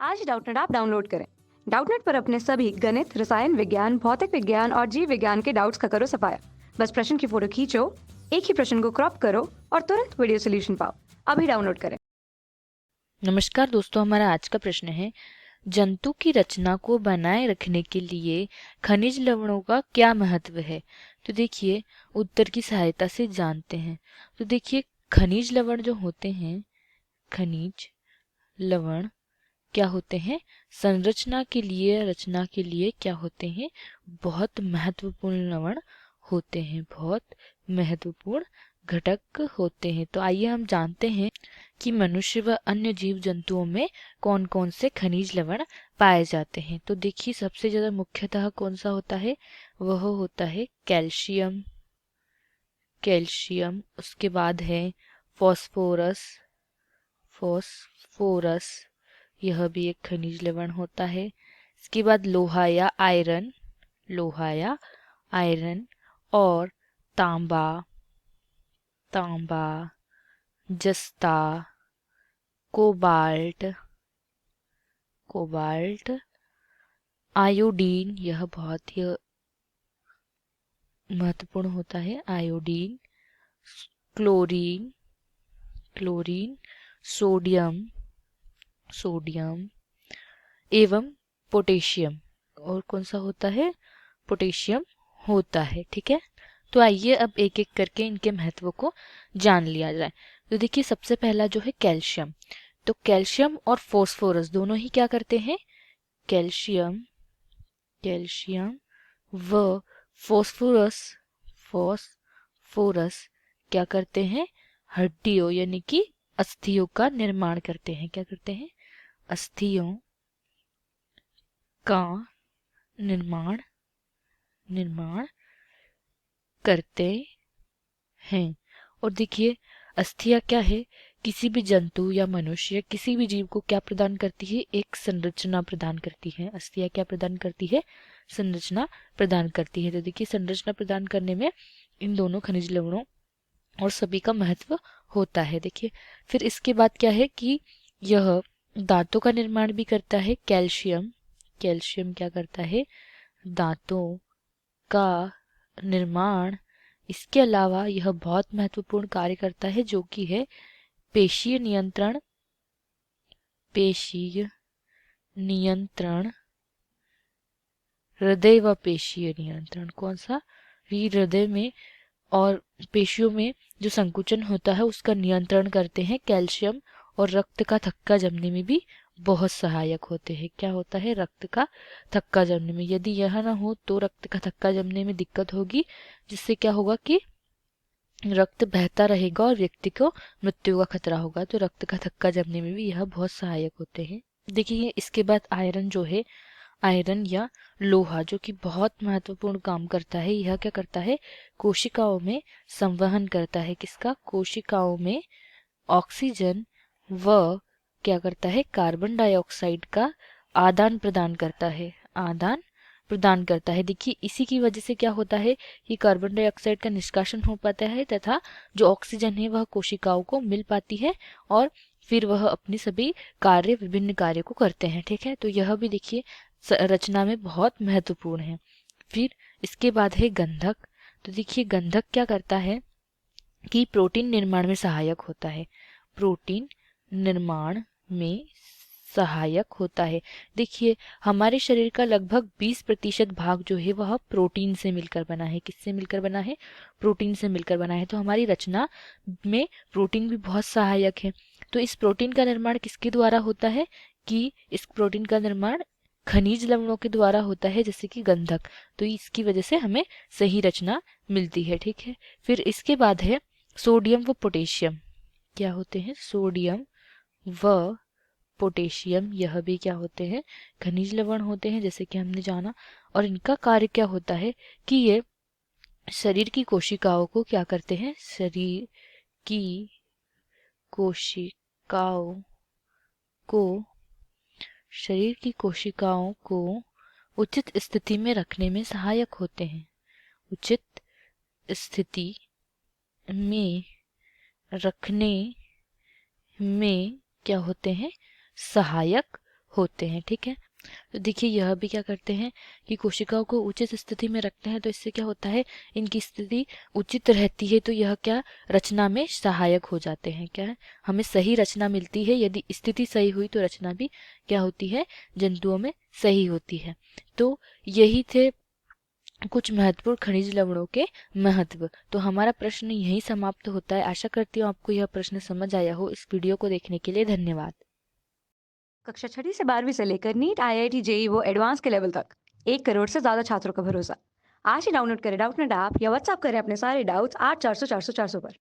आज Doubtnut app download करें। Doubtnut पर अपने सभी गणित, रसायन विज्ञान, भौतिक विज्ञान और जीव विज्ञान के डाउट्स का करो सफाया। बस प्रश्न की फोटो खींचो, एक ही प्रश्न को क्रॉप करो और तुरंत वीडियो सोल्यूशन पाओ। अभी डाउनलोड करें। नमस्कार दोस्तों, हमारा आज का प्रश्न है जंतु की रचना को बनाए रखने के लिए खनिज लवणों का क्या महत्व है। तो देखिए उत्तर की सहायता से जानते हैं। तो देखिए खनिज लवण जो होते हैं, खनिज लवण क्या होते हैं, संरचना के लिए, रचना के लिए क्या होते हैं, बहुत महत्वपूर्ण लवण होते हैं, बहुत महत्वपूर्ण घटक होते हैं। तो आइए हम जानते हैं कि मनुष्य व अन्य जीव जंतुओं में कौन कौन से खनिज लवण पाए जाते हैं। तो देखिए सबसे ज्यादा मुख्यतः कौन सा होता है, वह होता है कैल्शियम। कैल्शियम, उसके बाद है फॉस्फोरस। फॉस्फोरस यह भी एक खनिज लवण होता है। इसके बाद लोहा या आयरन, लोहा या आयरन और तांबा, तांबा, जस्ता, कोबाल्ट, कोबाल्ट, आयोडीन, यह बहुत ही महत्वपूर्ण होता है, iodine, chlorine, chlorine, sodium, sodium एवं पोटेशियम। और कौन सा होता है, पोटेशियम होता है। ठीक है, तो आइए अब एक एक करके इनके महत्व को जान लिया जाए। तो देखिए सबसे पहला जो है कैल्शियम। तो कैल्शियम और फॉस्फोरस दोनों ही क्या करते हैं, कैल्शियम, कैल्शियम व फॉस्फोरस, फॉस्फोरस क्या करते हैं, हड्डियों यानी कि अस्थियों का निर्माण करते हैं। क्या करते हैं, अस्थियों का निर्माण, निर्माण करते हैं। और देखिए अस्थियां क्या है, किसी भी जंतु या मनुष्य या किसी भी जीव को क्या प्रदान करती है, एक संरचना प्रदान करती है। अस्थियां क्या प्रदान करती है, संरचना प्रदान करती है। तो देखिए संरचना प्रदान करने में इन दोनों खनिज लवणों और सभी का महत्व होता है। देखिए फिर इसके बाद क्या है कि यह दांतों का निर्माण भी करता है। कैल्शियम, कैल्शियम क्या करता है, दांतों का निर्माण। इसके अलावा यह बहुत महत्वपूर्ण कार्य करता है जो कि है पेशीय नियंत्रण, पेशीय नियंत्रण, हृदय व पेशीय नियंत्रण। कौन सा, भी हृदय में और पेशियों में जो संकुचन होता है उसका नियंत्रण करते हैं कैल्शियम। और रक्त का थक्का जमने में भी बहुत सहायक होते हैं। क्या होता है, रक्त का थक्का जमने में। यदि यह ना हो तो रक्त का थक्का जमने में दिक्कत होगी, जिससे क्या होगा कि रक्त बहता रहेगा और व्यक्ति को मृत्यु का खतरा होगा। तो रक्त का थक्का जमने में भी यह बहुत सहायक होते हैं। देखिए इसके बाद आयरन जो है, आयरन या लोहा जो कि बहुत महत्वपूर्ण काम करता है। यह क्या करता है, कोशिकाओं में संवहन करता है। किसका, कोशिकाओं में ऑक्सीजन व क्या करता है, कार्बन डाइऑक्साइड का आदान प्रदान करता है, आदान प्रदान करता है। देखिए इसी की वजह से क्या होता है कि कार्बन डाइऑक्साइड का निष्कासन हो पाता है तथा जो ऑक्सीजन है वह कोशिकाओं को मिल पाती है और फिर वह अपनी सभी कार्य, विभिन्न कार्य को करते हैं। ठीक है, तो यह भी देखिए रचना में बहुत महत्वपूर्ण है। फिर इसके बाद है गंधक। तो देखिए गंधक क्या करता है कि प्रोटीन निर्माण में सहायक होता है, प्रोटीन निर्माण में सहायक होता है। देखिए हमारे शरीर का लगभग 20% भाग जो है वह प्रोटीन से मिलकर बना है। किससे मिलकर बना है, प्रोटीन से मिलकर बना है। तो हमारी रचना में प्रोटीन भी बहुत सहायक है। तो इस प्रोटीन का निर्माण किसके द्वारा होता है, कि इस प्रोटीन का निर्माण खनिज लवणों के द्वारा होता है, जैसे कि गंधक। तो इसकी वजह से हमें सही रचना मिलती है। ठीक है, फिर इसके बाद है सोडियम व पोटेशियम। क्या होते हैं, सोडियम व पोटेशियम, यह भी क्या होते हैं, खनिज लवण होते हैं, जैसे कि हमने जाना। और इनका कार्य क्या होता है कि ये शरीर की कोशिकाओं को क्या करते हैं, शरीर की कोशिकाओं को, शरीर की कोशिकाओं को उचित स्थिति में रखने में सहायक होते हैं। उचित स्थिति में रखने में क्या होते हैं, सहायक होते हैं। ठीक है, तो देखिए यह भी क्या करते हैं कि कोशिकाओं को उचित स्थिति में रखते हैं, तो इससे क्या होता है, इनकी स्थिति उचित रहती है, तो यह क्या रचना में सहायक हो जाते हैं। क्या है, हमें सही रचना मिलती है, यदि स्थिति सही हुई तो रचना भी क्या होती है, जंतुओं में सही होती है। तो यही थे कुछ महत्वपूर्ण खनिज लवणों के महत्व। तो हमारा प्रश्न यहीं समाप्त होता है। आशा करती हूँ आपको यह प्रश्न समझ आया हो। इस वीडियो को देखने के लिए धन्यवाद। कक्षा 6वीं से 12वीं से लेकर नीट, आईआईटी, जेई वो एडवांस के लेवल तक 1 करोड़ से ज्यादा छात्रों का भरोसा। आज ही डाउनलोड करें डाउटनेट ऐप या व्हाट्सएप करें अपने सारे डाउट्स 8400 400 400 पर।